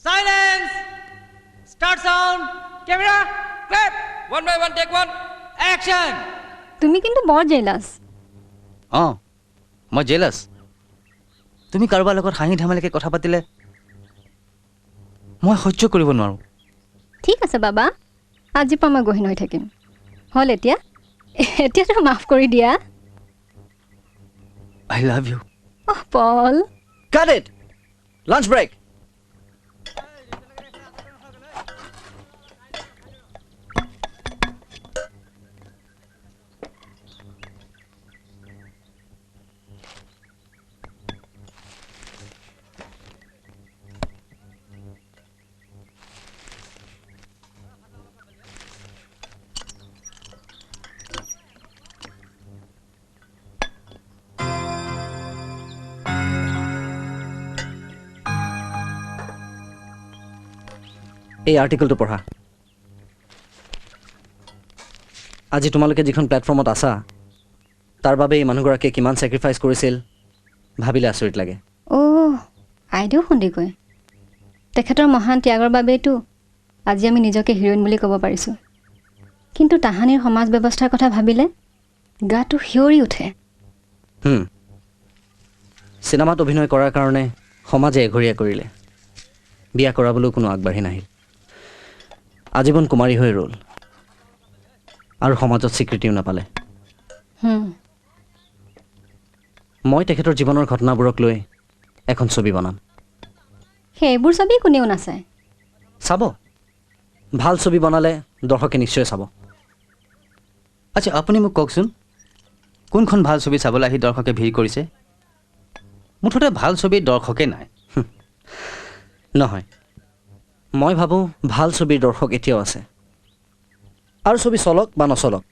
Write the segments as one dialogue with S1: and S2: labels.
S1: Silence! Start sound! Camera! Clap! 1 by 1, take 1. Action!
S2: তুমি কিন্তু বৰ জেলাস
S3: মই জেলাস তুমি কাৰোবাৰ লগত হাঁহি ধেমালিকে কথা পাতিলে মই সহ্য কৰিব নোৱাৰো
S2: ঠিক আছে বাবা আজি পৰা মই গহীন হৈ থাকিম হল এতিয়াতো মাফ কৰি দিয়া
S3: I love you
S2: Paul
S3: Cut it lunch break এই আৰ্টিকেলটো পঢ়া আজি তোমালোকে যিখন প্লেটফৰ্মত আছা তাৰ বাবে এই মানুহগৰাকীয়ে কিমান স্যাক্ৰিফাইস কৰিছিল ভাবিলে আচৰিত লাগে
S2: আইদেউ সন্দিকৈ তেখেতৰ মহান ত্যাগৰ বাবেতো আজি আমি নিজকে হিৰোইন বুলি ক'ব পাৰিছোঁ কিন্তু তাহানিৰ সমাজ ব্যৱস্থাৰ কথা ভাবিলে গাটো হিয়ৰি উঠে
S3: চিনেমাত অভিনয় কৰাৰ কাৰণে সমাজে এঘৰীয়া কৰিলে বিয়া কৰাবলৈ কোনো আগবাঢ়ি নাহিল আজীৱন কুমাৰী হৈ ৰ'ল আৰু সমাজত স্বীকৃতিও নাপালে মই তেখেতৰ জীৱনৰ ঘটনাবোৰক লৈ এখন ছবি বনাম
S2: সেইবোৰ ছবি কোনেও নাচায়
S3: চাব ভাল ছবি বনালে দৰ্শকে নিশ্চয় চাব আচ্ছা আপুনি মোক কওকচোন কোনখন ভাল ছবি চাবলৈ আহি দৰ্শকে ভিৰ কৰিছে মুঠতে ভাল ছবি দৰ্শকে নাই নহয় মই ভাবোঁ ভাল ছবিৰ দৰ্শক এতিয়াও আছে আৰু ছবি চলক বা নচলক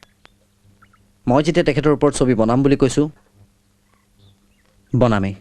S3: মই যেতিয়া তেখেতৰ ওপৰত ছবি বনাম বুলি কৈছোঁ বনামেই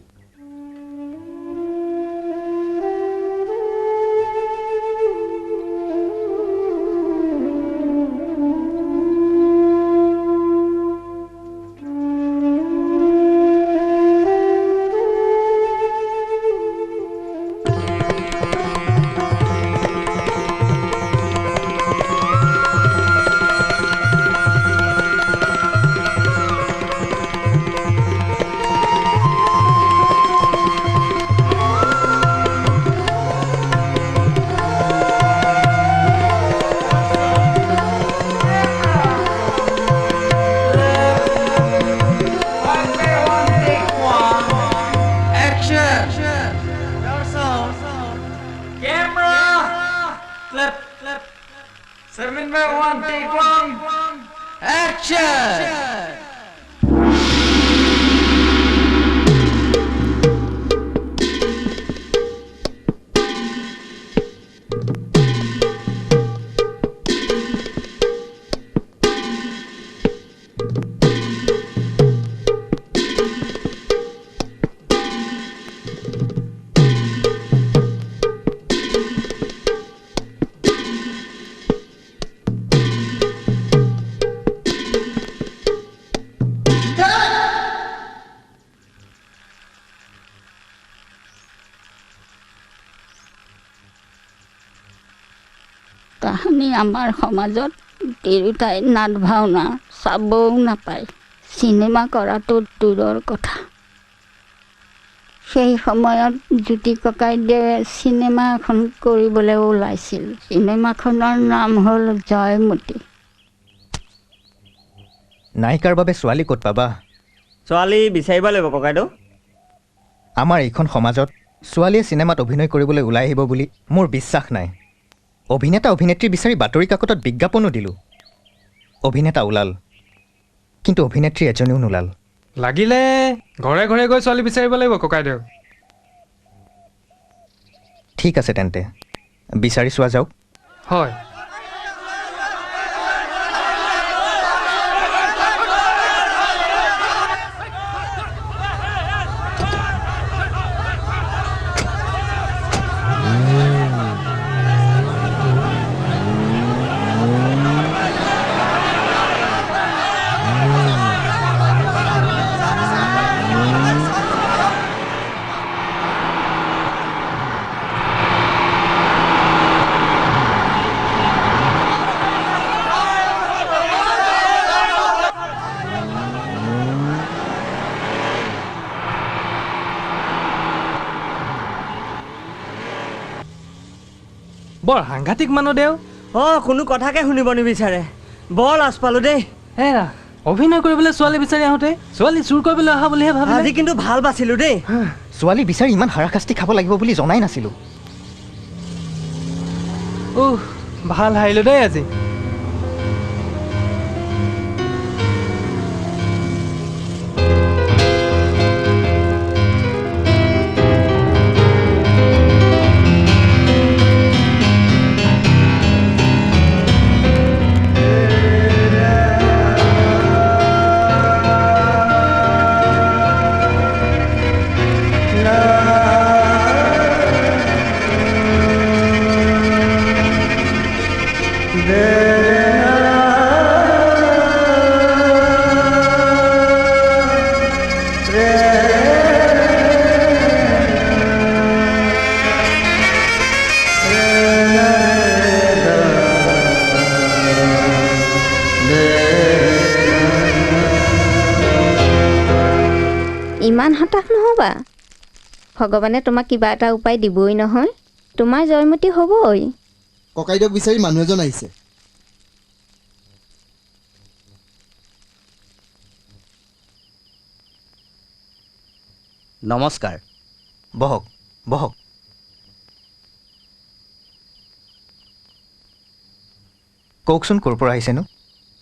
S4: তাহানি আমাৰ সমাজত তিৰোতাই নাট ভাওনা চাবও নাপায় চিনেমা কৰাটো দূৰৰ কথা সেই সময়ত জ্যোতি ককাইদেৱে চিনেমা এখন কৰিবলৈ ওলাইছিল চিনেমাখনৰ নাম হ'ল জয়মতি
S5: নায়িকাৰ বাবে ছোৱালী ক'ত পাবা
S6: ছোৱালী বিচাৰিব লাগিব ককাইদেউ
S5: আমাৰ এইখন সমাজত ছোৱালীয়ে চিনেমাত অভিনয় কৰিবলৈ ওলাই আহিব বুলি মোৰ বিশ্বাস নাই অভিনেতা অভিনেত্ৰী বিচাৰি বাতৰি কাকতত বিজ্ঞাপনো দিলোঁ অভিনেতা ওলাল কিন্তু অভিনেত্ৰী এজনীও নোলাল
S7: লাগিলে ঘৰে ঘৰে গৈ ছোৱালী বিচাৰিব লাগিব ককাইদেউ
S5: ঠিক আছে তেন্তে বিচাৰি চোৱা যাওক
S7: হয় বৰ সাংঘাতিক মানুহ দেও।
S6: অঁ কোনো কথাকে শুনিব নিবিচাৰে। বৰ লাজ পালোঁ দেই।
S7: হেৰা অভিনয় কৰিবলৈ ছোৱালী বিচাৰি আহোঁতে ছোৱালী চুৰ কৰিবলৈ অহা বুলিহে ভাবিলে।
S6: আজি কিন্তু ভাল বাচিলোঁ দেই।
S5: ছোৱালী বিচাৰি ইমান হাৰাশাস্তি খাব লাগিব বুলি জনাই নাছিলোঁ।
S7: ভাল হাৰিলোঁ দেই আজি।
S4: ইমান হতাশ নহ'বা। ভগৱানে তোমাক কিবা এটা উপায় দিবই নহয়। তোমাৰ জয়মতী হ'বই।
S8: ককাইদেউক বিচাৰি মানুহ এজন আহিছে।
S3: নমস্কাৰ।
S5: বহক বহক। কওকচোন ক'ৰ পৰা আহিছেনো?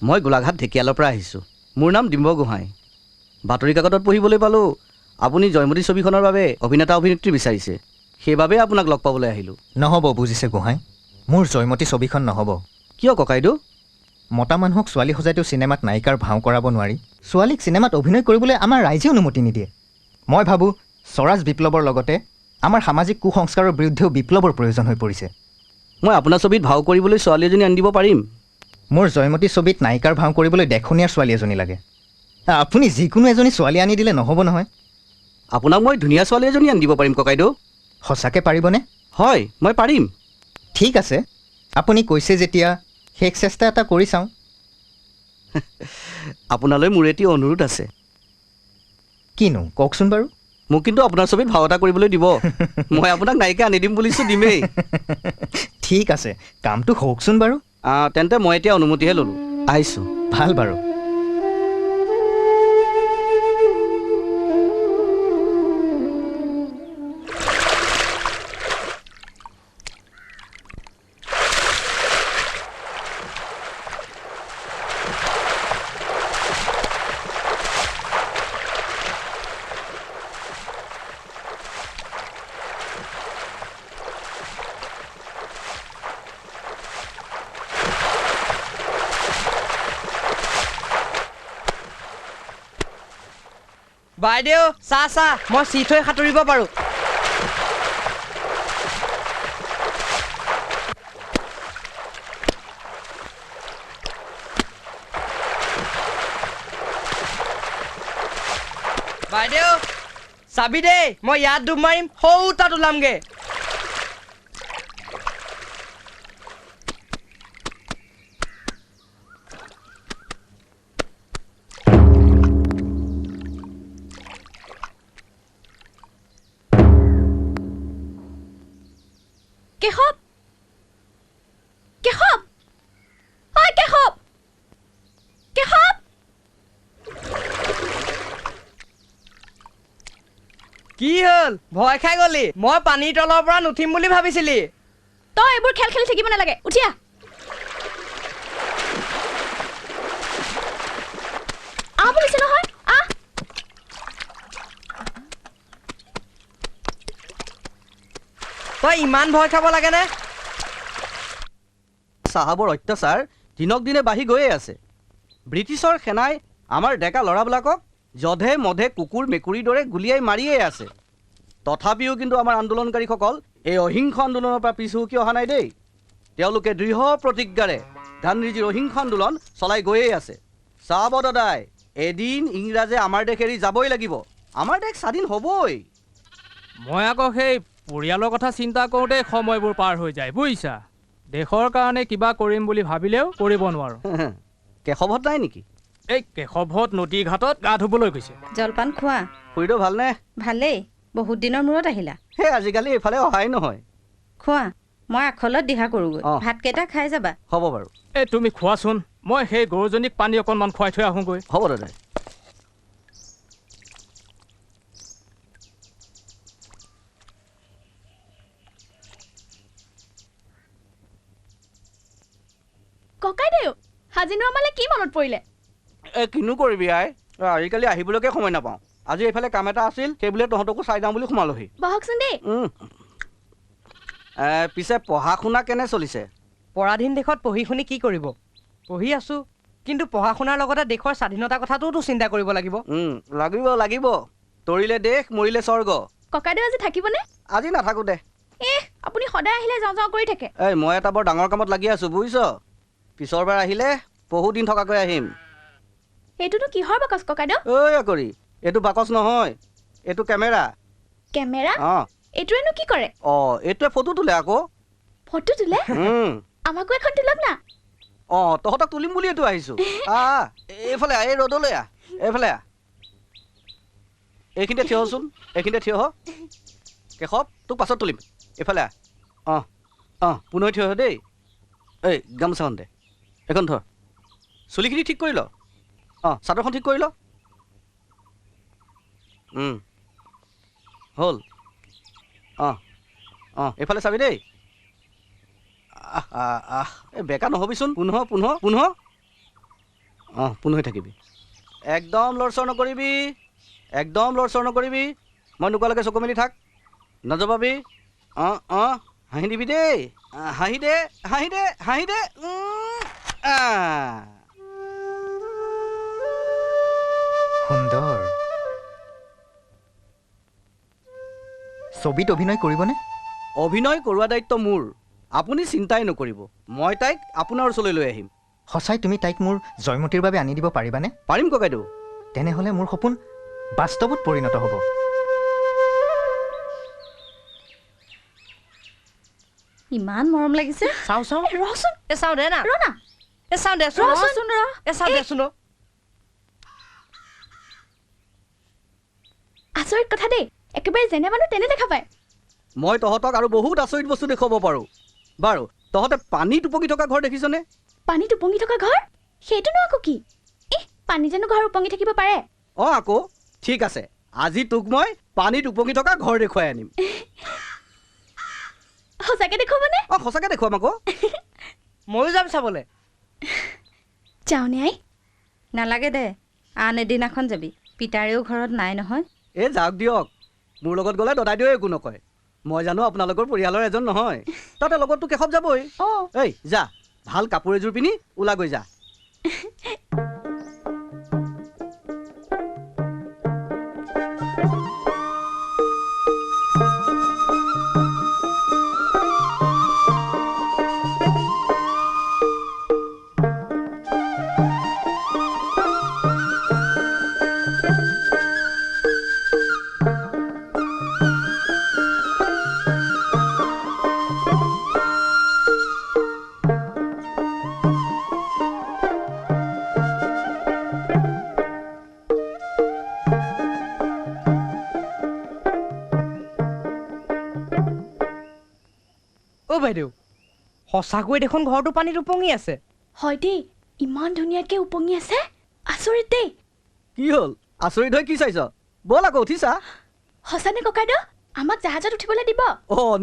S3: মই গোলাঘাট ঢেকিয়ালৰ পৰা আহিছোঁ। মোৰ নাম ডিম্ব গোহাঁই। বাতৰি কাকতত পঢ়িবলৈ পালোঁ আপুনি জয়মতী ছবিখনৰ বাবে অভিনেতা অভিনেত্ৰী বিচাৰিছে। সেইবাবে আপোনাক লগ পাবলৈ আহিলোঁ।
S5: নহ'ব বুজিছে গোহাঁই, মোৰ জয়মতী ছবিখন নহ'ব।
S3: কিয় ককাইদেউ?
S5: মতা মানুহক ছোৱালী সজাইতো চিনেমাত নায়িকাৰ ভাও কৰাব নোৱাৰি। ছোৱালীক চিনেমাত অভিনয় কৰিবলৈ আমাৰ ৰাইজে অনুমতি নিদিয়ে। মই ভাবোঁ স্বৰাজ বিপ্লৱৰ লগতে আমাৰ সামাজিক কুসংস্কাৰৰ বিৰুদ্ধেও বিপ্লৱৰ প্ৰয়োজন হৈ পৰিছে।
S3: মই আপোনাৰ ছবিত ভাও কৰিবলৈ ছোৱালী এজনী আনি দিব পাৰিম।
S5: মোৰ জয়মতী ছবিত নায়িকাৰ ভাও কৰিবলৈ দেখনীয়াৰ ছোৱালী এজনী লাগে। আপুনি যিকোনো এজনী ছোৱালী আনি দিলে নহ'ব নহয়।
S3: আপোনাক মই ধুনীয়া ছোৱালী এজনী আনি দিব পাৰিম ককাইদেউ।
S5: সঁচাকৈ পাৰিবনে?
S3: হয়, মই পাৰিম।
S5: ঠিক আছে, আপুনি কৈছে যেতিয়া শেষ চেষ্টা এটা কৰি চাওঁ।
S3: আপোনালৈ মোৰ এটি অনুৰোধ আছে।
S5: কিনো কওকচোন বাৰু।
S3: মোক কিন্তু আপোনাৰ ছবিত ভাও এটা কৰিবলৈ দিব। মই আপোনাক নায়িকা আনি দিম বুলিছোঁ, দিমেই।
S5: ঠিক আছে, কামটো হওকচোন বাৰু।
S3: তেন্তে মই এতিয়া অনুমতিহে ল'লোঁ। আহিছোঁ।
S5: ভাল বাৰু।
S1: বাইদেউ চাহ মই চিট হৈ সাঁতুৰিব পাৰোঁ। বাইদেউ চাবি দেই, মই ইয়াত ডুব মাৰিম, সৌ তাত ওলামগে।
S2: কেশৱ, কেশৱ, ঐ কেশৱ, কেশৱ।
S1: কি হ'ল, ভয় খাই গলি? মই পানীৰ তলৰ পৰা নুঠিম বুলি ভাবিছিলি?
S2: তই এইবোৰ খেল খেলি থাকিব নালাগে, উঠিয়া। আহ বুলিছে নহয়, আহ।
S1: তই ইমান ভয় খাব লাগেনে?
S3: চাহাবৰ অত্যাচাৰ দিনক দিনে বাঢ়ি গৈয়ে আছে। ব্ৰিটিছৰ সেনাই আমাৰ ডেকা ল'ৰাবিলাকক যধে মধে কুকুৰ মেকুৰীৰ দৰে গুলিয়াই মাৰিয়ে আছে। তথাপিও কিন্তু আমাৰ আন্দোলনকাৰীসকল এই অহিংস আন্দোলনৰ পৰা পিছ হুকি অহা নাই দেই। তেওঁলোকে দৃঢ় প্ৰতিজ্ঞাৰে গান্ধীজীৰ অহিংস আন্দোলন চলাই গৈয়ে আছে। চাব দাদাই, এদিন ইংৰাজে আমাৰ দেশ এৰি যাবই লাগিব। আমাৰ দেশ স্বাধীন হ'বই।
S7: মই আকৌ সেই পৰিয়ালৰ কথা চিন্তা কৰোঁতে সময়বোৰ পাৰ হৈ যায় বুজিছা। দেশৰ কাৰণে কিবা কৰিম বুলি ভাবিলেও কৰিব নোৱাৰোঁ।
S3: কেশৱত নাই নেকি?
S7: এই কেশৱত নদী ঘাটত গা ধুবলৈ গৈছে।
S2: জলপান খোৱা?
S3: খুৰীদেউ ভালনে?
S2: ভালেই, বহুত দিনৰ মূৰত আহিলা।
S3: সেই আজিকালি এইফালে অহাই নহয়।
S2: খোৱা,
S9: মই আখলত দিহা কৰোঁগৈ
S3: অ।
S9: ভাতকেইটা খাই যাবা
S3: হ'ব বাৰু
S7: এই তুমি খোৱাচোন মই সেই গৰুজনীক পানী অকণমান খুৱাই থৈ আহোঁগৈ
S3: হ'ব দাদা
S10: ককাইদেউ হাজিনো আমালে কি মনত পৰিলে
S3: কিনো কৰিবি আই আজিকালি আহিবলৈকে সময় নাপাওঁ আজি এইফালে কাম এটা আছিল সেইবুলি তহঁতকো চাই যাওঁ বুলি সোমালোহি
S10: বহকচোন দেই
S3: পিছে পঢ়া শুনা কেনে চলিছে
S6: পৰাধীন দেশত পঢ়ি শুনি কি কৰিব পঢ়ি আছো কিন্তু পঢ়া শুনাৰ লগতে দেশৰ স্বাধীনতাৰ কথাটোওতো চিন্তা কৰিব লাগিব
S3: লাগিব লাগিব তৰিলে দেশ মৰিলে স্বৰ্গ
S10: ককাইদেউ আজি থাকিবনে
S3: আজি নাথাকো দে
S10: আপুনি সদায় আহিলে যাওঁ যাওঁ কৰি থাকে
S3: এই মই এটা বৰ ডাঙৰ কামত লাগি আছো বুজিছ পিছৰবাৰ আহিলে বহুদিন থকাকৈ আহিম
S10: এইটোনো কিহৰ বাকচ ককাইদেউ
S3: ঐ কৰি এইটো বাকচ নহয় এইটো কেমেৰা
S10: কেমেৰা
S3: অঁ
S10: এইটোৱেনো কি কৰে
S3: এইটোৱে ফটো তোলে আকৌ
S10: ফটো তোলে আমাকো এখন তোলক না
S3: তহঁতক তুলিম বুলি এইটো আহিছো এইফালে এই ৰ'দলৈ এইফালে এইখিনিতে থিয় হচোন এইখিনিতে থিয় হ কেশৱ তোক পাছত তুলিম এইফালে পুনৰ থিয় হ দেই এই গামোচাখন দে এইখন ধৰ চুলিখিনি ঠিক কৰি ল চাদৰখন ঠিক কৰি ল হ'ল এইফালে চাবি দেই এই বেকা নহবিচোন পোন্ধৰ হৈ থাকিবি একদম লৰচৰ নকৰিবি একদম লৰচৰ নকৰিবি মই নোকোৱালৈকে চকু মেলি থাক নজবাবি হাঁহি দিবি দেই হাঁহি দে
S5: সুন্দৰ ছবিত অভিনয় কৰিবনে
S3: অভিনয় কৰোৱা দায়িত্ব মোৰ আপুনি চিন্তাই নকৰিব মই তাইক আপোনাৰ ওচৰলৈ লৈ আহিম
S5: সঁচাই তুমি তাইক মোৰ জয়মতীৰ বাবে আনি দিব পাৰিবানে
S3: পাৰিম ককাইদেউ
S5: তেনেহ'লে মোৰ সপোন বাস্তৱত পৰিণত হ'ব
S9: ইমান মৰম লাগিছে
S6: চাওঁ
S10: ৰচোন
S6: চাওঁ দে না
S10: ৰ না
S6: চাওঁ দেচোন
S10: আচৰিত কথা দেই একেবাৰে যেনে মানুহ তেনে দেখা পায়
S3: মই তহঁতক আৰু বহুত আচৰিত বস্তু দেখুৱাব পাৰোঁ বাৰু তহঁতে পানীত উপঙি থকা ঘৰ দেখিছনে
S10: পানীত উপঙি থকা ঘৰ সেইটোনো আকৌ কি পানী জানো ঘৰ উপঙি থাকিব পাৰে
S3: আকৌ ঠিক আছে আজি তোক মই পানীত উপঙি থকা ঘৰ দেখুৱাই আনিম
S10: সঁচাকে দেখুৱাবনে
S3: সঁচাকে দেখুৱাম আকৌ
S6: ময়ো যাম চাবলৈ
S10: যাওঁনে আই
S9: নালাগে দে আন এদিনাখন যাবি পিতাৰেও ঘৰত নাই নহয়
S3: যাওক দিয়ক মোৰ লগত গ'লে দদাইদেউ একো নকয় মই জানো আপোনালোকৰ পৰিয়ালৰ এজন নহয় তাতে লগততো কেশৱ যাবই এই যা ভাল কাপোৰ এযোৰ পিন্ধি ওলা গৈ যা
S6: বাইদেউ সঁচাকৈ দেখোন ঘৰটো পানীত উপঙি আছে
S10: হয় দেই ইমান ধুনীয়াকে উপঙি আছে আচৰিত দেই
S3: কি হ'ল আচৰিত হৈ কি চাইছ বল আকৌ উঠিছা
S10: সঁচানে ককাইদেউ আমাক জাহাজত উঠিবলৈ দিব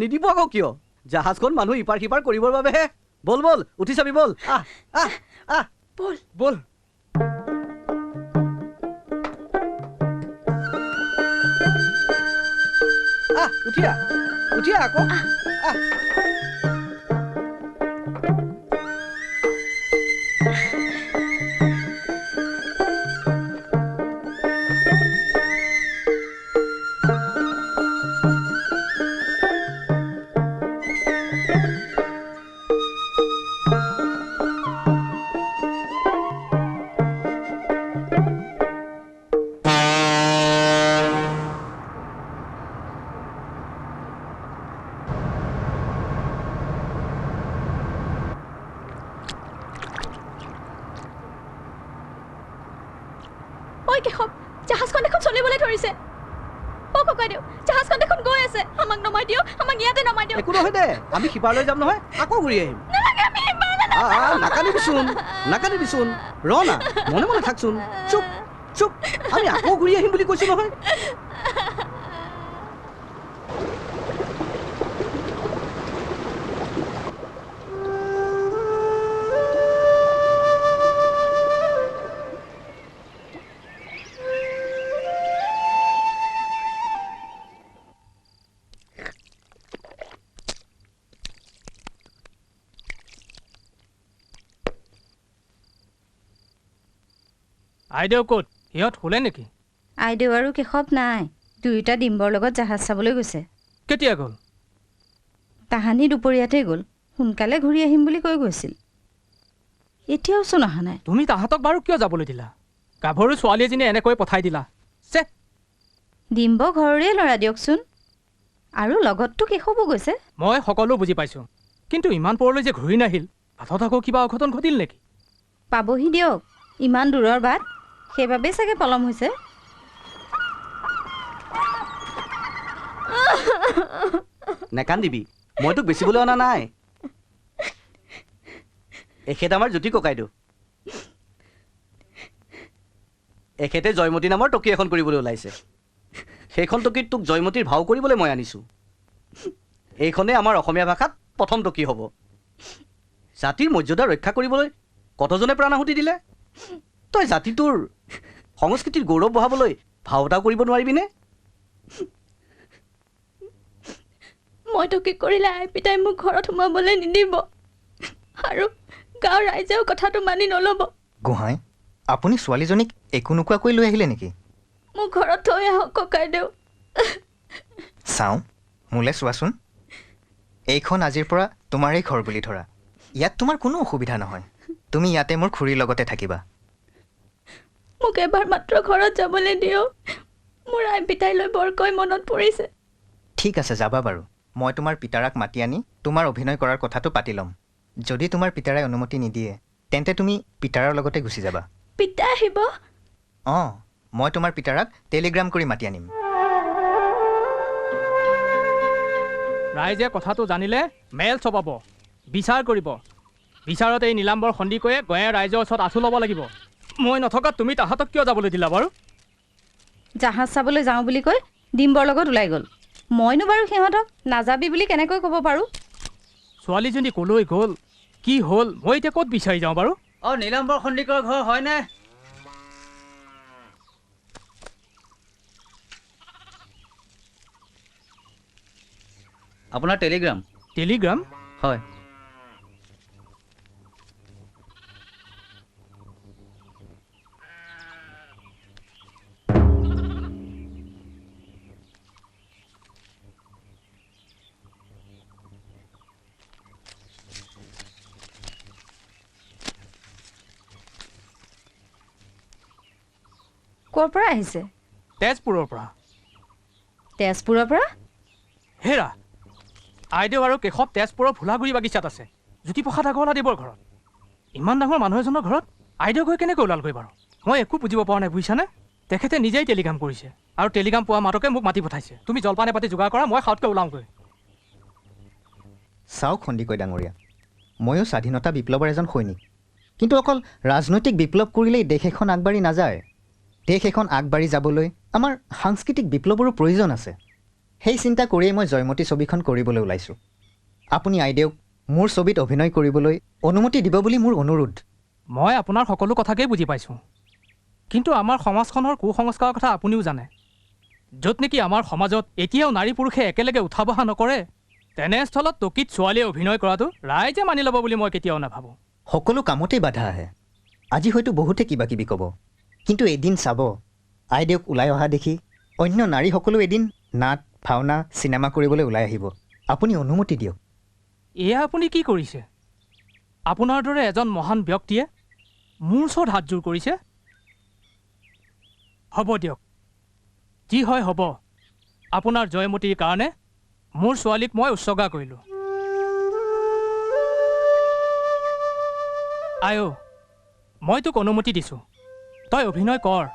S3: নিদিব আকৌ কিয় জাহাজখন মানুহ ইপাৰ সিপাৰ কৰিবৰ বাবেহে বল উঠি চাবি বল
S10: বল
S3: উঠিয়া আকৌ
S10: কেশৱ জাহাজখন দেখোন চলিবলৈ ধৰিছে ককাইদেউ জাহাজখন দেখোন গৈ আছে আমাক নমাই দিয়ক আমাক ইয়াতে নমাই দিয়ক
S3: একো নহয় দে আমি সিপাৰলৈ যাম নহয় আকৌ ঘূৰি আহিম
S10: নালাগে আমি
S3: নাকানিবিচোন ৰ না মনে মনে থাকচোন চুপ চুপ আমি আকৌ ঘূৰি আহিম বুলি কৈছো নহয়
S7: আইদেউ ক'ত সিহঁত শুলে নেকি
S9: আইদেউ আৰু কেশৱ নাই দুয়োটা ডিম্বৰ লগত জাহাজ চাবলৈ গৈছে
S7: কেতিয়া গ'ল
S9: তাহানি দুপৰীয়াতে গ'ল সোনকালে ঘূৰি আহিম বুলি কৈ গৈছিল এতিয়াও চোন অহা নাই
S7: তুমি তাহাঁতক বাৰু কিয় যাবলৈ দিলা গাভৰু ছোৱালী এজনী এনেকৈ পঠাই দিলা চে
S9: ডিম্ব ঘৰৰে ল'ৰা দিয়কচোন আৰু লগততো কেশৱো গৈছে
S7: মই সকলো বুজি পাইছোঁ কিন্তু ইমান পৰলৈ যে ঘূৰি নাহিল বাটত আকৌ কিবা অঘটন ঘটিল নেকি
S9: পাবহি দিয়ক ইমান দূৰৰ বাট সেইবাবেই চাগে পলম হৈছে
S3: নেকান্দিবি মই তোক বেচিবলৈ অনা নাই এখেত আমাৰ জ্যোতি ককাইদেউ এখেতে জয়মতী নামৰ টকি এখন কৰিবলৈ ওলাইছে সেইখন টকিত তোক জয়মতীৰ ভাও কৰিবলৈ মই আনিছোঁ এইখনে আমাৰ অসমীয়া ভাষাত প্ৰথম টকি হ'ব জাতিৰ মৰ্যাদা ৰক্ষা কৰিবলৈ কতজনে প্ৰাণাহুতি দিলে তই জাতিটোৰ সংস্কৃতিৰ গৌৰৱ বঢ়াবলৈ ভাও এটা কৰিব নোৱাৰিবিনে
S10: মইতো কি কৰিলে আই পিতাই মোক ঘৰত সোমাবলৈ নিদিব আৰু গাঁৱৰ ৰাইজেও কথাটো মানি নল'ব
S5: গোহাঁই আপুনি ছোৱালীজনীক একো নোকোৱাকৈ লৈ আহিলে নেকি
S10: মোক ঘৰত থৈ আহক ককাইদেউ
S5: চাওঁ মোলৈ চোৱাচোন এইখন আজিৰ পৰা তোমাৰেই ঘৰ বুলি ধৰা ইয়াত তোমাৰ কোনো অসুবিধা নহয় তুমি ইয়াতে মোৰ খুৰীৰ লগতে থাকিবা
S10: মোক এবাৰ মাত্ৰ ঘৰত যাবলৈ দিয়ক মোৰ আই পিতাইলৈ বৰকৈ মনত পৰিছে
S5: ঠিক আছে যাবা বাৰু মই তোমাৰ পিতাৰাক মাতি আনি তোমাৰ অভিনয় কৰাৰ কথাটো পাতি ল'ম যদি তোমাৰ পিতাৰাই অনুমতি নিদিয়ে তেন্তে তুমি পিতাৰাৰ লগতে গুচি যাবা
S10: পিতা আহিব
S5: অঁ মই তোমাৰ পিতাৰাক টেলিগ্ৰাম কৰি মাতি আনিম
S7: ৰাইজে কথাটো জানিলে মেল চপাব বিচাৰ কৰিব বিচাৰত এই নীলাম্বৰ সন্দিকৈয়ে গঞা ৰাইজৰ ওচৰত আঁঠু ল'ব লাগিব মই নথকাত তুমি তাহাঁতক কিয় যাবলৈ দিলা বাৰু
S9: জাহাজ চাবলৈ যাওঁ বুলি কৈ ডিম্বৰ লগত ওলাই গ'ল মইনো বাৰু সিহঁতক নাযাবি বুলি কেনেকৈ ক'ব পাৰোঁ
S7: ছোৱালীজনী ক'লৈ গ'ল কি হ'ল মই এতিয়া ক'ত বিচাৰি যাওঁ বাৰু
S3: অঁ নীলাম্বৰ সন্দিকৰ ঘৰ হয়নে আপোনাৰ টেলিগ্ৰাম
S7: টেলিগ্ৰাম
S3: হয়
S9: ক'ৰ পৰা আহিছে
S7: তেজপুৰৰ পৰা
S9: তেজপুৰৰ পৰা
S7: হেৰা আইদেউ আৰু কেশৱ তেজপুৰৰ ভোলাগুৰি বাগিচাত আছে জ্যোতিপ্ৰসাদ আগৰৱালাদেৱৰ ঘৰত ইমান ডাঙৰ মানুহ এজনৰ ঘৰত আইদেউ গৈ কেনেকৈ ওলালগৈ বাৰু মই একো বুজিব পৰা নাই বুজিছানে তেখেতে নিজেই টেলিগ্ৰাম কৰিছে আৰু টেলিগ্ৰাম পোৱা মাতকে মোক মাতি পঠাইছে তুমি জলপানে পাতি যোগাৰ কৰা মই সাউতকৈ ওলাওঁগৈ
S5: চাওক সন্দিকৈ ডাঙৰীয়া ময়ো স্বাধীনতা বিপ্লৱৰ এজন সৈনিক কিন্তু অকল ৰাজনৈতিক বিপ্লৱ কৰিলেই দেশ এখন আগবাঢ়ি নাযায় দেশ এখন আগবাঢ়ি যাবলৈ আমাৰ সাংস্কৃতিক বিপ্লৱৰো প্ৰয়োজন আছে সেই চিন্তা কৰিয়েই মই জয়মতী ছবিখন কৰিবলৈ ওলাইছোঁ আপুনি আইদেউক মোৰ ছবিত অভিনয় কৰিবলৈ অনুমতি দিব বুলি মোৰ অনুৰোধ
S7: মই আপোনাৰ সকলো কথাকেই বুজি পাইছোঁ কিন্তু আমাৰ সমাজখনৰ কুসংস্কাৰৰ কথা আপুনিও জানে য'ত নেকি আমাৰ সমাজত এতিয়াও নাৰী পুৰুষে একেলগে উঠা বহা নকৰে তেনেস্থলত টকিত ছোৱালীয়ে অভিনয় কৰাটো ৰাইজে মানি ল'ব বুলি মই কেতিয়াও নাভাবোঁ
S5: সকলো কামতেই বাধা আহে আজি হয়তো বহুতে কিবা কিবি ক'ব কিন্তু এদিন চাব আইদেউক ওলাই অহা দেখি অন্য নাৰীসকলো এদিন নাট ভাওনা চিনেমা কৰিবলৈ ওলাই আহিব আপুনি অনুমতি দিয়ক
S7: এয়া আপুনি কি কৰিছে আপোনাৰ দৰে এজন মহান ব্যক্তিয়ে মোৰ ওচৰত হাতযোৰ কৰিছে হ'ব দিয়ক যি হয় হ'ব আপোনাৰ জয়মতীৰ কাৰণে মোৰ ছোৱালীক মই উৎসৰ্গা কৰিলোঁ আইও মই তোক অনুমতি দিছোঁ তই অভিনয় কৰ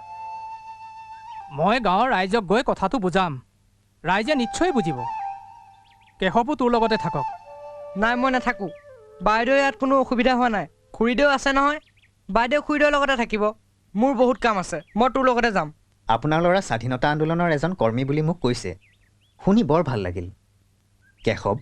S7: মই গাঁৱৰ ৰাইজক গৈ কথাটো বুজাম ৰাইজে নিশ্চয় বুজিব। কেশৱো তোৰ লগতে থাকক।
S6: নাই মই নাথাকোঁ। বাইদেউ ইয়াত কোনো অসুবিধা হোৱা নাই। খুৰীদেউ আছে নহয়, বাইদেউ খুৰীদেউৰ লগতে থাকিব। মোৰ বহুত কাম আছে, মই তোৰ লগতে যাম।
S5: আপোনাৰ ল'ৰা স্বাধীনতা আন্দোলনৰ এজন কৰ্মী বুলি মোক কৈছে, শুনি বৰ ভাল লাগিল। কেশৱ,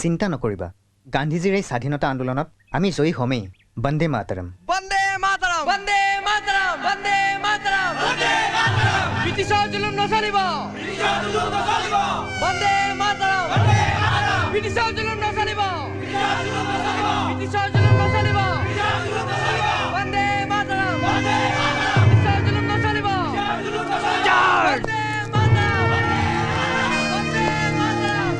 S5: চিন্তা নকৰিবা, গান্ধীজীৰ এই স্বাধীনতা আন্দোলনত আমি জয়ী হ'মেই। বন্দে মাতৰম।
S1: বন্দে মাতৰম, বন্দে মাতৰম, বন্দে মাতৰম, বন্দে মাতৰম। ব্ৰিটিছৰ জুলুম নচলিব, ব্ৰিটিছৰ জুলুম নচলিব। বন্দে মাতৰম, বন্দে মাতৰম। ব্ৰিটিছৰ জুলুম নচলিব, ব্ৰিটিছৰ জুলুম নচলিব। ব্ৰিটিছৰ জুলুম নচলিব, ব্ৰিটিছৰ জুলুম নচলিব। বন্দে মাতৰম, বন্দে মাতৰম। ব্ৰিটিছৰ জুলুম নচলিব, ব্ৰিটিছৰ জুলুম নচলিব। বন্দে মাতৰম, বন্দে মাতৰম।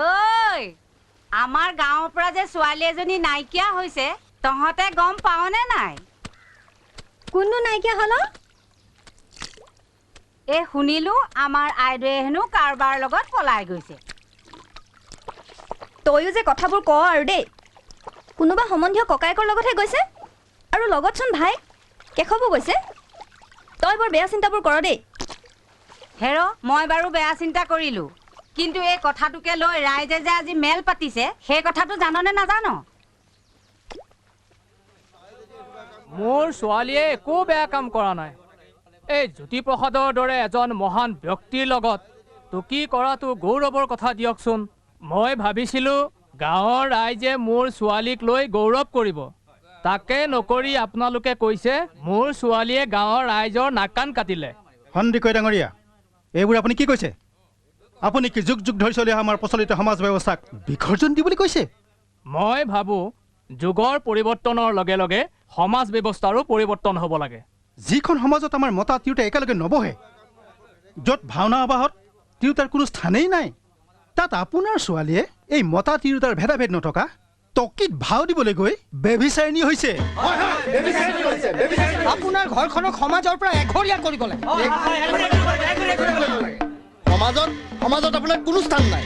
S4: ঐ, আমাৰ গাঁৱৰ পৰা যে ছোৱালী এজনী নাইকিয়া হৈছে, তহঁতে গম পাৱনে নাই?
S2: কোননো নাইকিয়া হ'ল?
S4: এই শুনিলো আমাৰ আইদেউৱে হেনো কাৰোবাৰ লগত পলাই গৈছে।
S10: তয়ো যে কথাবোৰ ক আৰু দেই। কোনোবা সম্বন্ধীয় ককায়েকৰ লগতহে গৈছে, আৰু লগতচোন ভাই কেশৱো গৈছে। তই বৰ বেয়া চিন্তাবোৰ কৰ দেই।
S4: হেৰ, মই বাৰু বেয়া চিন্তা কৰিলোঁ, কিন্তু এই কথাটোকে লৈ ৰাইজে যে আজি মেল পাতিছে, সেই কথাটো জাননে নাজানো?
S7: মোৰ ছোৱালীয়ে একো বেয়া কাম কৰা নাই। এই জ্যোতিপ্ৰসাদৰ দৰে এজন মহান ব্যক্তিৰ লগত টুকি কৰাটো গৌৰৱৰ কথা দিয়কচোন। মই ভাবিছিলোঁ গাঁৱৰ ৰাইজে মোৰ ছোৱালীক লৈ গৌৰৱ কৰিব, তাকে নকৰি আপোনালোকে কৈছে মোৰ ছোৱালীয়ে গাঁৱৰ ৰাইজৰ নাক কাণ কাটিলে।
S11: সন্দিকৈ ডাঙৰীয়া, এইবোৰ আপুনি কি কৈছে? আপুনি কি যুগ যুগ ধৰি চলি আমাৰ প্ৰচলিত সমাজ ব্যৱস্থাক বিসৰ্জন দিবলৈ কৈছে?
S7: মই ভাবোঁ যুগৰ পৰিৱৰ্তনৰ লগে লগে সমাজ ব্যৱস্থাৰো পৰিৱৰ্তন হ'ব লাগে।
S11: যিখন সমাজত আমাৰ মতা তিৰোতা একেলগে নবহে, য'ত ভাওনা আবাহত তিৰোতাৰ কোনো স্থানেই নাই, তাত আপোনাৰ ছোৱালীয়ে এই মতা তিৰোতাৰ ভেদাভেদ নথকা টকিত ভাও দিবলৈ গৈ বেভিচাৰিণী হৈছে।
S6: আপোনাৰ ঘৰখনক সমাজৰ পৰা এঘৰীয়া কৰিব লাগে।
S8: সমাজত আপোনাৰ কোনো স্থান নাই।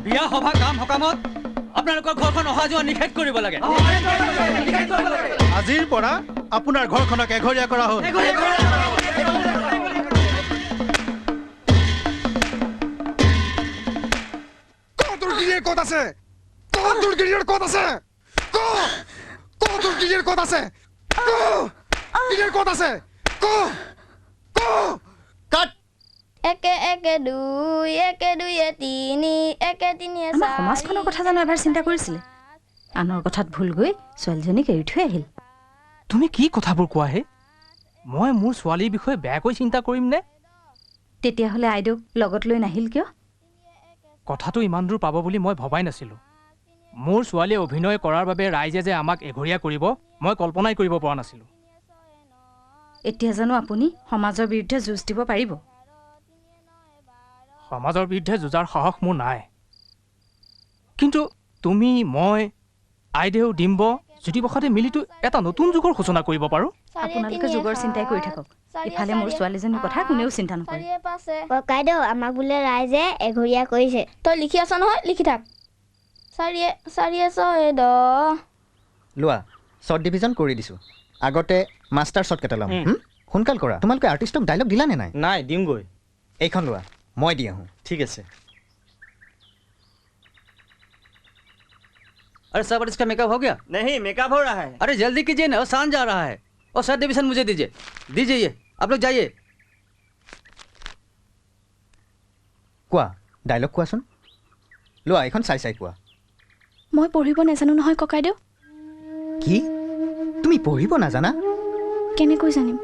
S1: বিয়া সভা কাম সকামত আপোনালোকৰ ঘৰখন অহা যোৱা নিষেধ কৰিব লাগে।
S11: আজিৰ পৰা আপোনাৰ ঘৰখনক এঘৰীয়া কৰা হ'ল।
S8: তোৰ গিৰিয়েৰ ক'ত আছে? তোৰ গিৰিয়েৰ ক'ত আছে? তোৰ গিৰিয়েৰ ক'ত আছে? গিৰিয়েৰ ক'ত আছে? কাট।
S10: একে একে দুই, একে দুইয়ে তিনি, একে তিনিয়ে
S9: আমাৰ সমাজখনৰ কথা জানো এবাৰ চিন্তা কৰিছিলে? আনৰ কথাত ভুল গৈ ছোৱালীজনীক এৰি থৈ আহিল।
S7: তুমি কি কথাবোৰ কোৱাহে? মই মোৰ ছোৱালীৰ বিষয়ে বেয়াকৈ চিন্তা কৰিম নে?
S9: তেতিয়াহ'লে আইদেউক লগত লৈ নাহিল কিয়?
S7: কথাটো ইমান দূৰ পাব বুলি মই ভবাই নাছিলোঁ। মোৰ ছোৱালীয়ে অভিনয় কৰাৰ বাবে ৰাইজে যে আমাক এঘৰীয়া কৰিব, মই কল্পনাই কৰিব পৰা নাছিলোঁ।
S9: এতিয়া জানো আপুনি সমাজৰ বিৰুদ্ধে যুঁজ দিব পাৰিব?
S7: সমাজৰ বিৰুদ্ধে যুঁজাৰ সাহস মোৰ নাই, কিন্তু তুমি, মই, আইদেউ, ডিম্ব, জ্যোতিপ্ৰসাদে মিলিতো এটা নতুন যুগৰ সূচনা কৰিব পাৰোঁ।
S9: আপোনালোকে যুগৰ চিন্তাই কৰি থাকক, ইফালে মোৰ ছোৱালীজনীৰ কথা কোনেও চিন্তা নকৰে।
S10: ককাইদেউ, আমাক বোলে ৰাইজে এঘৰীয়া কৰিছে। তই লিখি আছ নহয়, লিখি থাক। চাৰিয়ে 6
S5: লোৱা, শ্বৰ্ট ডিভিজন কৰি দিছোঁ। আগতে মাষ্টাৰ শ্বট কেইটা ল'ম। সোনকাল কৰা, তোমালোকে আৰ্টিষ্টক ডাইলগ দিলানে নাই?
S3: নাই, দিমগৈ।
S5: এইখন লোৱা, মই দি আহোঁ।
S3: ঠিক আছে। अरे सब इसका मेकअप हो गया?
S1: नहीं, मेकअप हो रहा है।
S3: अरे जल्दी कीजिए ना, शान जा रहा है। और सर डिवीजन मुझे दीजिए, ये आप लोग जाइए।
S5: কোৱা, ডাইলগ কোৱাচোন। লোৱা, এইখন চাই চাই কোৱা।
S10: মই পঢ়িব নাজানো নহয় ককাইদেউ।
S5: কি? তুমি পঢ়িব নাজানা?
S10: কেনেকৈ জানিম?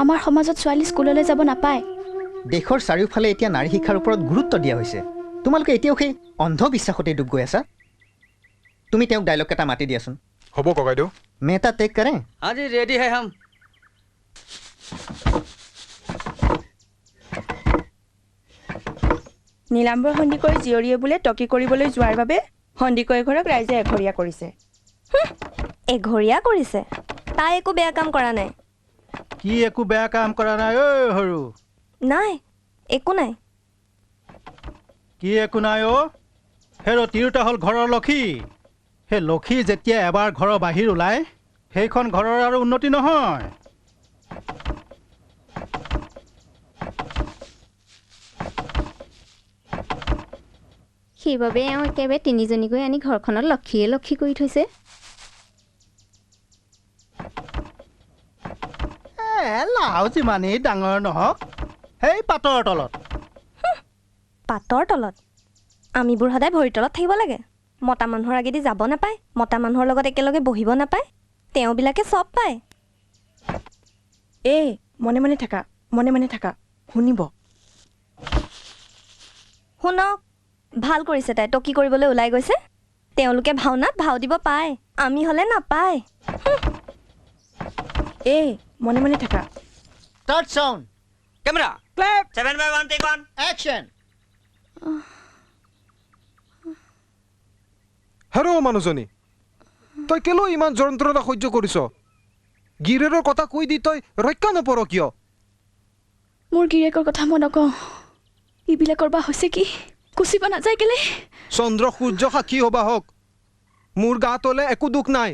S10: আমাৰ সমাজত ছোৱালী স্কুললৈ যাব নাপায়।
S5: দেশৰ চাৰিওফালে এতিয়া নাৰী শিক্ষাৰ ওপৰত গুৰুত্ব দিয়া হৈছে। তোমালোকে এতিয়াও সেই অন্ধবিশ্বাসতে ডুব গৈ আছা। তুমি তেওঁক ডাইলগ এটা মাতি দিয়াচোন।
S11: হ'ব ককাইদেউ।
S5: मैं ता टेक करें?
S3: हाँ जी, रेडी है हम।
S12: নীলাম্বৰ সন্দিকৈ জীয়ৰীয়ে বোলে টকি কৰিবলৈ যোৱাৰ বাবে সন্দিকৈ ঘৰক ৰাইজে এঘৰীয়া কৰিছে।
S10: এঘৰীয়া কৰিছে? তাই একো বেয়া কাম কৰা নাই।
S11: কি একো বেয়া কাম কৰা নাই ঐ সৰু?
S10: নাই, একো নাই।
S11: কি একো নাই অ'? হেৰ' তিৰোতা হ'ল ঘৰৰ লক্ষী। সেই লক্ষী যেতিয়া এবাৰ ঘৰৰ বাহিৰ ওলায় সেইখন ঘৰৰ আৰু উন্নতি নহয়।
S4: সেইবাবে এওঁ একেবাৰে তিনিজনীকৈ আনি ঘৰখনত লক্ষীয়ে লক্ষী কৰি থৈছে।
S11: লাও যিমানেই ডাঙৰ নহওক সেই পাতৰ তলত।
S10: পাতৰ তলত? আমিবোৰ সদায় ভৰিৰ তলত থাকিব লাগে। মতা মানুহৰ আগেদি যাব নাপায়, মতা মানুহৰ লগত একেলগে বহিব নাপায়। তেওঁবিলাকে চব পায়।
S12: মনে মনে থাকা শুনিব।
S10: শুনক, ভাল কৰিছে তাই টকি কৰিবলৈ ওলাই গৈছে। তেওঁলোকে ভাওনাত ভাও দিব পায়, আমি হ'লে নাপায়।
S12: মনে মনে থাকা।
S5: Start sound.
S1: Camera.
S6: Clap.
S1: 7 by 1 take 1.
S5: Action.
S8: হেৰ' মানুহজনী, তই কেলৈ ইমান যন্ত্ৰণা সহ্য কৰিছ? গিৰেৰৰ কথা কৈ দি তই ৰক্ষা নপৰ কিয়?
S13: মোৰ গিৰেকৰ কথা মই নকওঁ। এইবিলাকৰ বা হৈছে কি? কুচিব নাযায় কেলে?
S8: চন্দ্ৰ সূৰ্য সাক্ষী হবা হওক, মোৰ গাত হ'লে একো দুখ নাই।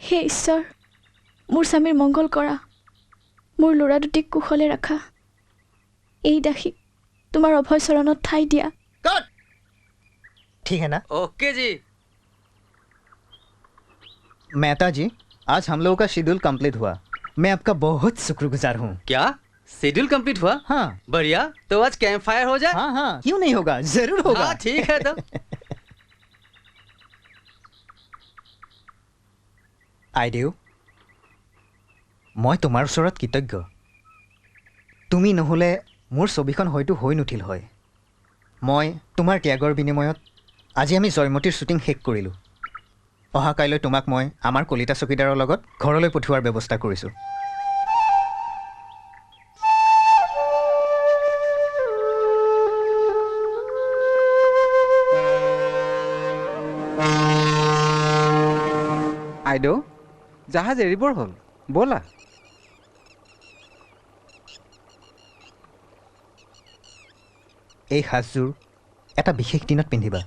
S13: হে ঈশ্বৰ, মোৰ স্বামীৰ মংগল কৰা, মোৰ ল'ৰা দুটিক কুশলে ৰাখা। এই দাসীক তোমাৰ অভয় চৰণত ঠাই দিয়া।
S5: ठीक है ना?
S1: ओके जी।
S5: मेहता जी, आज हम लोगों का शेड्यूल कंप्लीट हुआ। मैं आपका बहुत शुक्रगुजार हूँ।
S3: क्या शेड्यूल कंप्लीट हुआ?
S5: हाँ।
S3: बढ़िया, तो आज कैंप फायर हो जाए।
S5: हाँ हाँ, क्यों नहीं होगा, जरूर होगा।
S3: हाँ ठीक है। तो
S5: आइडेउ, मैं तुम्हार ओसरत कृतज्ञ। तुमी নহলে मोर छविखन हयतो হৈ নুঠিল হয়। মই তোমাৰ ত্যাগৰ বিনিময়ত আজি আমি জয়মতীৰ শ্বুটিং শেষ কৰিলোঁ। অহা কাইলৈ তোমাক মই আমাৰ কলিতা চকীদাৰৰ লগত ঘৰলৈ পঠিওৱাৰ ব্যৱস্থা কৰিছোঁ।
S14: আইদেউ, জাহাজ এৰিবৰ হ'ল, ব'লা।
S5: এই সাজযোৰ এটা বিশেষ দিনত পিন্ধিবা।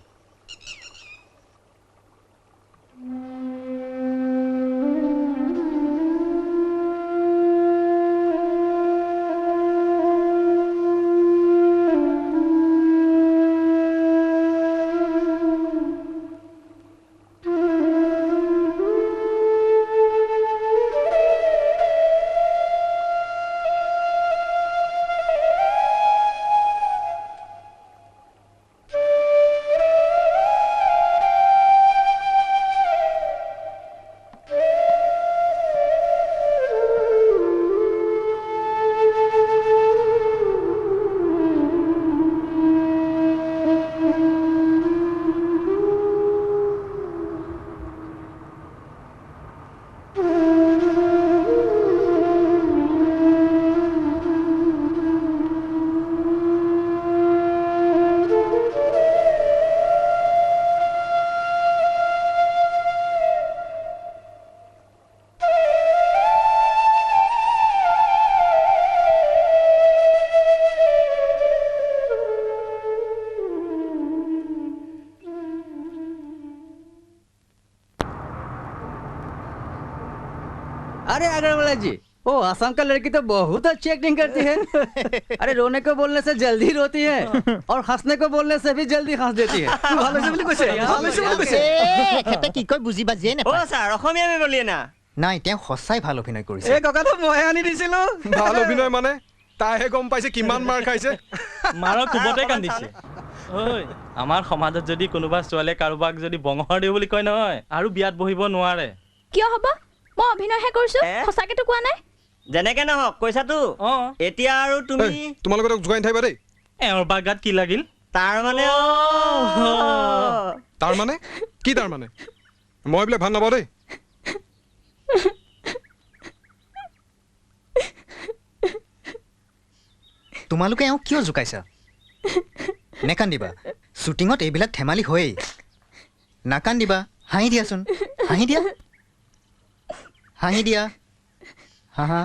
S3: अरे अग्रवाला जी, ओ असम का लड़की तो बहुत अच्छी एक्टिंग करती है। अरे रोने को बोलने से जल्दी रोती है और हंसने को बोलने से भी जल्दी हंस देती है। ভালো से बोली कुछ
S5: এখেতে কি কয় বুজি বাজিয়ে
S1: ও স্যার অসমীয়া বলিয়ে না।
S5: নাই, তেওঁ সঁচাই ভাল অভিনয় কৰিছে।
S1: এই ককাটো মই আনি দিছিলো।
S8: ভাল অভিনয় মানে তাইহে গম পাইছে কিমান মাৰ খাইছে।
S7: মাৰৰ কোবতে কান্দিছে। ঐ, আমাৰ সমাজত যদি কোনোবা ছোৱালীয়ে কাৰোবাক যদি বঙহৰ দিও বুলি কয় নহয় আৰু বিয়াত বহিব নোৱাৰে।
S13: কিয় হ'ব? মই অভিনয়হে কৰিছো, সঁচাকেতো কোৱা নাই।
S1: যেনেকে নহওক কৈছাতো। এতিয়া আৰু তুমি
S8: তোমালোকে জোগাই থাকিবা দেই।
S7: এওঁৰ বাগাত কি লাগিল?
S1: তাৰ মানে
S8: তাৰ মানে কি? তাৰ মানে মই বোলে ভাল নাপাওঁ দেই।
S5: তোমালোকে এওঁ কিয় জোকাইছা নেকান্দিবা শ্বুটিঙত এইবিলাক ধেমালি হয়েই নাকান্দিবা হাঁহি দিয়াচোন হাঁহি দিয়া হাঁহা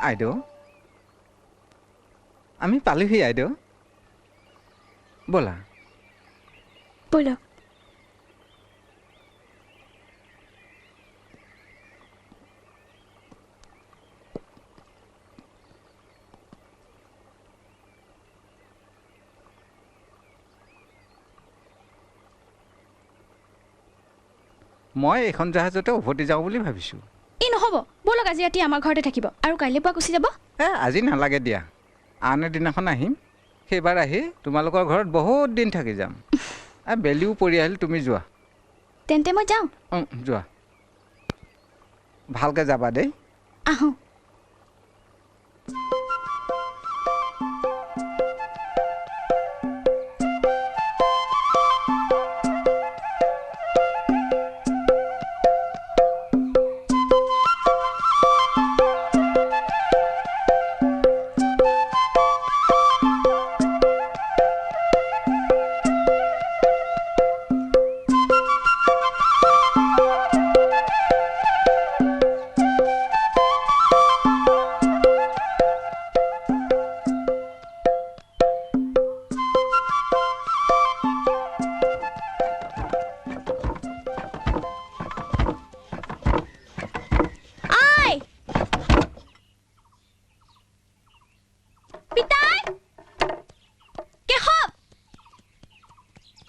S14: আইদেউ আমি পালোহি আইদেউ ব'লা
S13: ব'লক
S14: মই এইখন জাহাজতে উভতি যাওঁ বুলি ভাবিছোঁ
S13: এই নহ'ব ব'লক আজি ৰাতি আমাৰ ঘৰতে থাকিব আৰু কাইলৈ পুৱা গুচি যাব
S14: আজি নালাগে দিয়া আন এদিনাখন আহিম সেইবাৰ আহি তোমালোকৰ ঘৰত বহুত দিন থাকি যাম বেলিও পৰি আহিল তুমি যোৱা
S13: তেন্তে মই যাওঁ
S14: যোৱা ভালকৈ যাবা দেই
S13: আহোঁ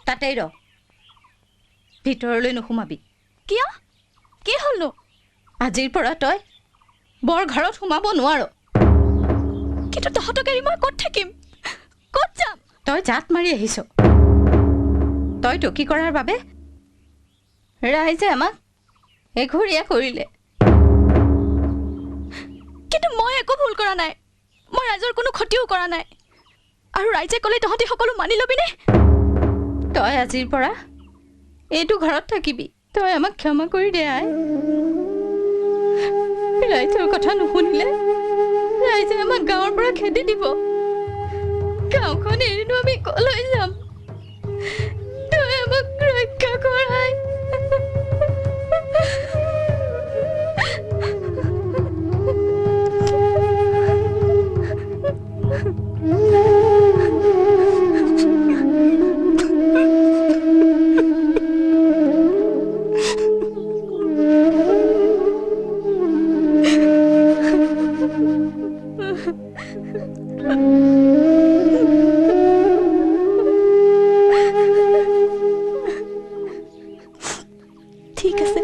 S9: তাতেই ৰ ভিতৰলৈ নোসোমাবি
S13: কিয় কি হ'লনো
S9: আজিৰ পৰা তই বৰ ঘৰত সোমাব নোৱাৰ
S13: কিন্তু তহঁতক এৰি মই ক'ত থাকিম ক'ত যাম
S9: তই জাত মাৰি আহিছ তই টকি কৰাৰ বাবে ৰাইজে আমাক এঘৰীয়া কৰিলে
S13: কিন্তু মই একো ভুল কৰা নাই মই ৰাইজৰ কোনো ক্ষতিও কৰা নাই আৰু ৰাইজে ক'লে তহঁতি সকলো মানি ল'বিনে
S9: তই আজিৰ পৰা এইটো ঘৰত থাকিবি তই আমাক ক্ষমা কৰি দে আই ৰাইজৰ কথা নুশুনিলে ৰাইজে আমাক গাঁৱৰ পৰা খেদি দিব গাঁওখন এৰিনো আমি কলৈ যাম তই আমাক ৰক্ষা কৰাই
S13: ঠিক আছে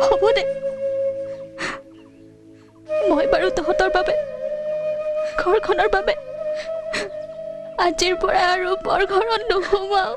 S13: হ'ব দে মই বাৰু তহঁতৰ বাবে ঘৰখনৰ বাবে আজিৰ পৰা আৰু বৰ ঘৰত নোসোমাওঁ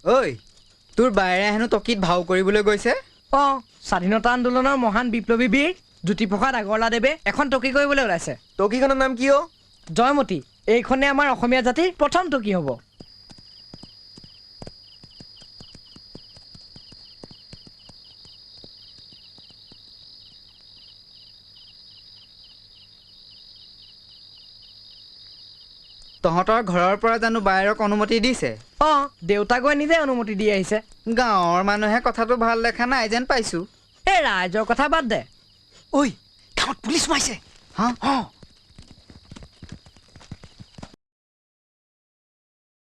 S15: ঐ তোৰ বাইৰে হেনো টকিত ভাও কৰিবলৈ গৈছে
S6: অঁ স্বাধীনতা আন্দোলনৰ মহান বিপ্লৱী বীৰ জ্যোতিপ্ৰসাদ আগৰৱালাদেৱে এখন টকি কৰিবলৈ ওলাইছে।
S15: টকিখনৰ নাম কি অ'?
S6: জয়মতী। এইখনে আমাৰ অসমীয়া জাতিৰ প্ৰথম টকি হ'ব।
S15: তহঁতৰ ঘৰৰ পৰা জানো বায়েৰক অনুমতি দিছে?
S6: অঁ দেউতা গৈ নিজে অনুমতি দি আহিছে।
S15: গাঁৱৰ মানুহে কথাটো ভাল দেখা নাই যেন পাইছোঁ।
S6: এই ৰাইজৰ কথা বাদ দে।
S15: ঐ গাঁৱত পুলিচ সোমাইছে। হা